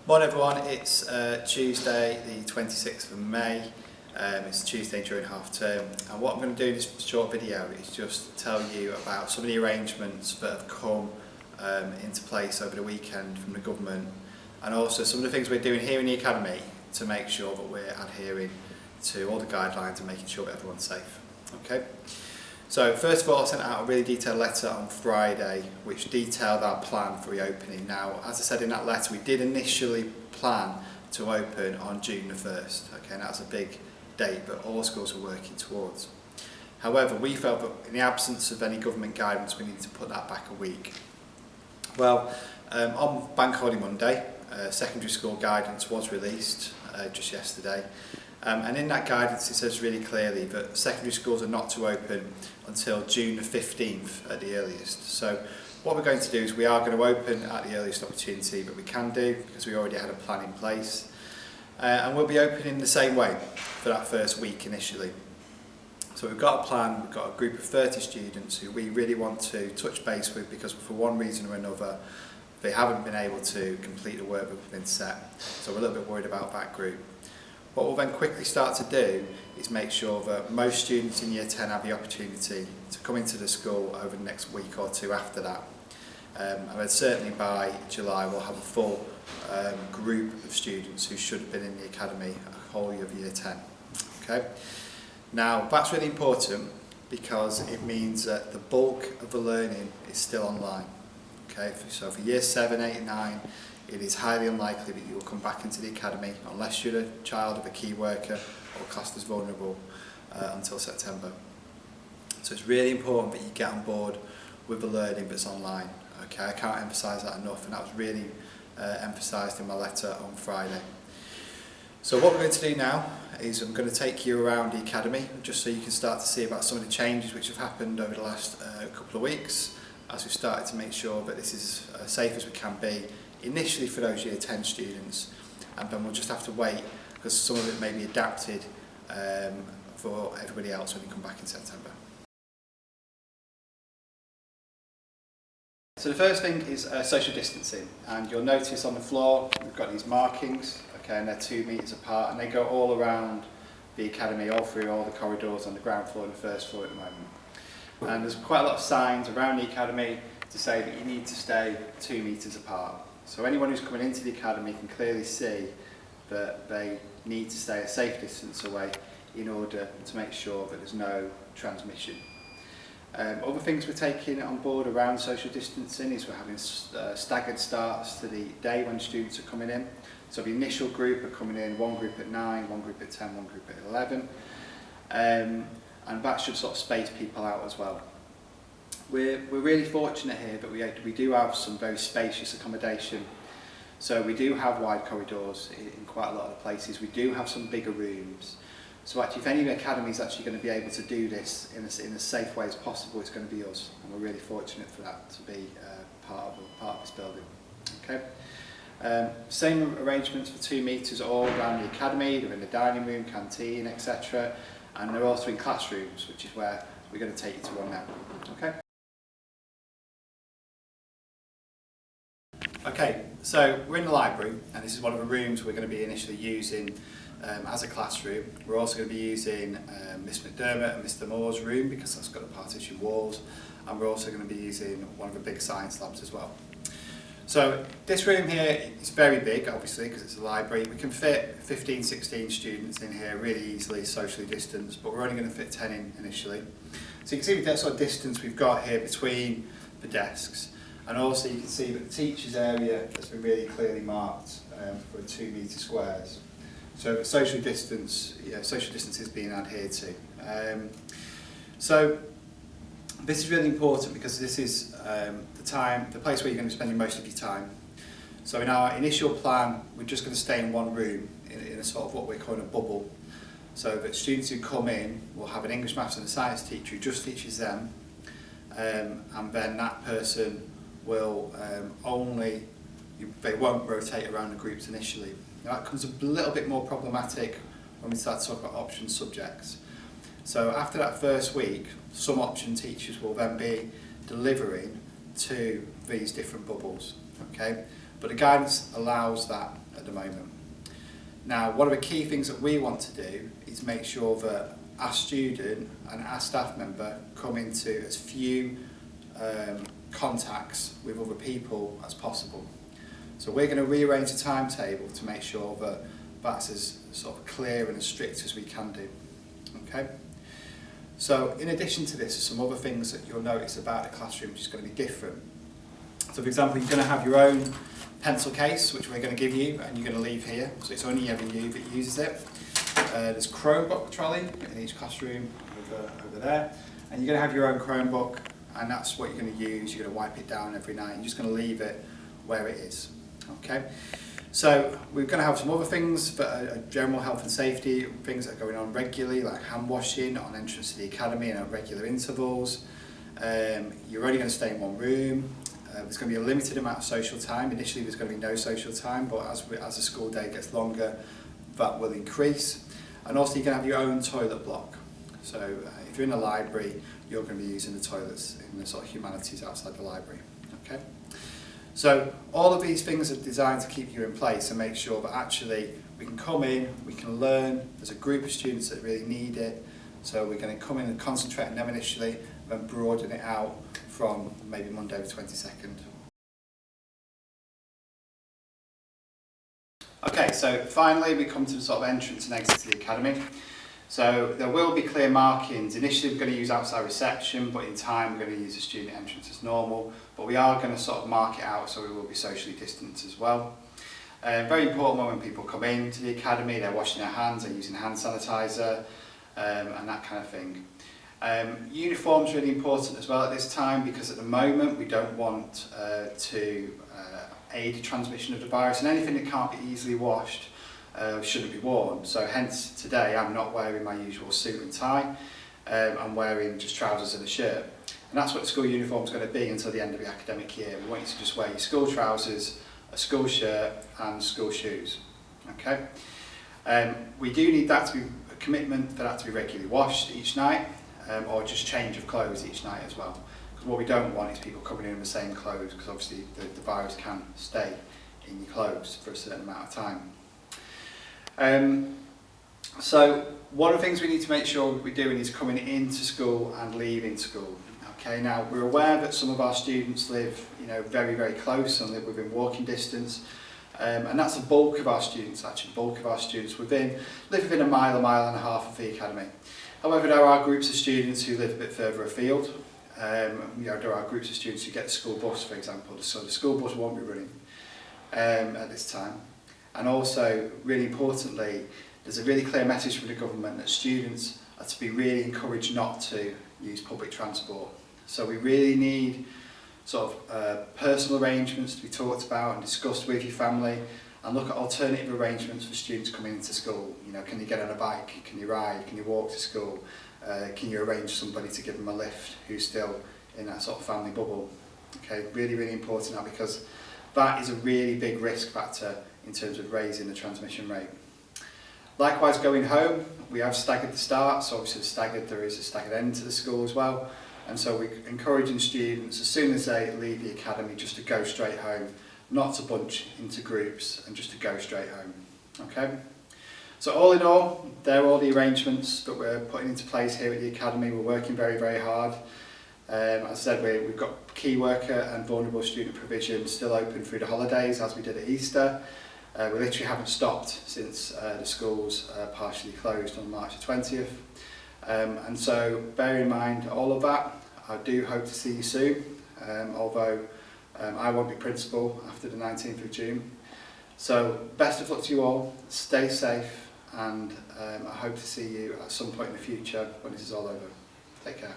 Morning everyone, it's Tuesday the 26th of May. It's Tuesday during half term, and what I'm going to do in this short video is just tell you about some of the arrangements that have come into place over the weekend from the government, and also some of the things we're doing here in the Academy to make sure that we're adhering to all the guidelines and making sure that everyone's safe. Okay. So first of all, I sent out a really detailed letter on Friday which detailed our plan for reopening. Now, as I said in that letter, we did initially plan to open on June the 1st. Okay, and that's a big date that all schools are working towards. However, we felt that in the absence of any government guidance, we needed to put that back a week. Well, on Bank Holiday Monday, secondary school guidance was released just yesterday. And in that guidance it says really clearly that secondary schools are not to open until June the 15th at the earliest. So what we're going to do is we are going to open at the earliest opportunity that we can do, because we already had a plan in place. And we'll be opening the same way for that first week initially. So we've got a plan, we've got a group of 30 students who we really want to touch base with, because for one reason or another they haven't been able to complete the work that's been set. So we're a little bit worried about that group. What we'll then quickly start to do is make sure that most students in Year 10 have the opportunity to come into the school over the next week or two after that. And then certainly by July we'll have a full group of students who should have been in the Academy a whole year of Year 10. Okay? Now that's really important because it means that the bulk of the learning is still online. Okay? So for Year 7, 8 and 9, it is highly unlikely that you will come back into the Academy unless you're a child of a key worker or classed as vulnerable until September. So it's really important that you get on board with the learning that's online. Okay, I can't emphasise that enough, and that was really emphasised in my letter on Friday. So what we're going to do now is I'm going to take you around the Academy just so you can start to see about some of the changes which have happened over the last couple of weeks, as we've started to make sure that this is as safe as we can be initially for those Year 10 students, and then we'll just have to wait because some of it may be adapted for everybody else when you come back in September. So the first thing is social distancing, and you'll notice on the floor we've got these markings, okay, and they're 2 metres apart, and they go all around the Academy, all through all the corridors on the ground floor and the first floor at the moment. And there's quite a lot of signs around the Academy to say that you need to stay 2 metres apart. So anyone who's coming into the Academy can clearly see that they need to stay a safe distance away in order to make sure that there's no transmission. Other things we're taking on board around social distancing is we're having staggered starts to the day when students are coming in. So the initial group are coming in, one group at 9, one group at 10, one group at 11. And that should sort of space people out as well. We're really fortunate here that we do have some very spacious accommodation. So we do have wide corridors in quite a lot of the places. We do have some bigger rooms. So actually, if any academy is actually going to be able to do this in as safe way as possible, it's going to be us. And we're really fortunate for that to be part of this building. Okay. Same arrangements for 2 metres all around the Academy. They're in the dining room, canteen, etc. And they're also in classrooms, which is where we're going to take you to one now. Okay. Okay, so we're in the library, and this is one of the rooms we're going to be initially using as a classroom. We're also going to be using Miss McDermott and Mr Moore's room because that's got the partition walls, and we're also going to be using one of the big science labs as well. So this room here is very big, obviously, because it's a library. We can fit 15, 16 students in here really easily, socially distanced, but we're only going to fit 10 in initially. So you can see the sort of distance we've got here between the desks. And also you can see that the teachers' area has been really clearly marked for 2 metre squares. So social distance is being adhered to. So this is really important because this is the place where you're going to be spending most of your time. So in our initial plan, we're just going to stay in one room in a sort of what we're calling a bubble. So that students who come in will have an English, Maths and a science teacher who just teaches them, and then that person will they won't rotate around the groups initially. Now that becomes a little bit more problematic when we start to talk about option subjects. So after that first week, some option teachers will then be delivering to these different bubbles. Okay, but the guidance allows that at the moment. Now, one of the key things that we want to do is make sure that our student and our staff member come into as few contacts with other people as possible. So we're going to rearrange the timetable to make sure that that's as sort of clear and as strict as we can do. Okay? So in addition to this, there's some other things that you'll notice about the classroom which is going to be different. So for example, you're going to have your own pencil case, which we're going to give you, and you're going to leave here. So it's only ever you that uses it. There's Chromebook trolley in each classroom over there. And you're going to have your own Chromebook, and that's what you're going to use. You're going to wipe it down every night. You're just going to leave it where it is. Okay? So we're going to have some other things that are general health and safety, things that are going on regularly, like hand washing on entrance to the academy and at regular intervals. You're only going to stay in one room. There's going to be a limited amount of social time. Initially there's going to be no social time, but as the school day gets longer, that will increase. And also you're going to have your own toilet block. So if you're in a library, you're going to be using the toilets in the sort of humanities outside the library. Okay? So all of these things are designed to keep you in place and make sure that actually we can come in, we can learn. There's a group of students that really need it. So we're going to come in and concentrate on them initially, then broaden it out from maybe Monday the 22nd. Okay, so finally we come to the sort of entrance and exit to the academy. So there will be clear markings. Initially we're going to use outside reception, but in time we're going to use the student entrance as normal. But we are going to sort of mark it out so we will be socially distanced as well. Very important when people come into the academy, they're washing their hands, they're using hand sanitizer and that kind of thing. Uniform's really important as well at this time, because at the moment we don't want to aid the transmission of the virus, and anything that can't be easily washed shouldn't be worn. So hence today I'm not wearing my usual suit and tie. I'm wearing just trousers and a shirt, and that's what the school uniform is going to be until the end of the academic year. We want you to just wear your school trousers, a school shirt and school shoes. Okay. We do need that to be a commitment for that to be regularly washed each night, or just change of clothes each night as well. Because what we don't want is people coming in the same clothes, because obviously the virus can stay in your clothes for a certain amount of time. So one of the things we need to make sure we're doing is coming into school and leaving school. Okay, now we're aware that some of our students live, very, very close and live within walking distance, and that's the bulk of our students. Actually, the bulk of our students live within a mile and a half of the academy. However, there are groups of students who live a bit further afield. There are groups of students who get the school bus, for example, so the school bus won't be running at this time. And also, really importantly, there's a really clear message from the government that students are to be really encouraged not to use public transport. So we really need sort of personal arrangements to be talked about and discussed with your family, and look at alternative arrangements for students coming into school. Can you get on a bike? Can you ride? Can you walk to school? Can you arrange somebody to give them a lift who's still in that sort of family bubble? Okay, really, really important now, because that is a really big risk factor in terms of raising the transmission rate. Likewise, going home, we have staggered the start, so obviously there is a staggered end to the school as well, and so we're encouraging students as soon as they leave the academy just to go straight home, not to bunch into groups, and just to go straight home. Okay? So all in all, they're all the arrangements that we're putting into place here at the academy. We're working very, very hard. As I said, we've got key worker and vulnerable student provision still open through the holidays, as we did at Easter. We literally haven't stopped since the schools partially closed on March the 20th. And so bear in mind all of that. I do hope to see you soon, although I won't be principal after the 19th of June. So best of luck to you all, stay safe, and I hope to see you at some point in the future when this is all over. Take care.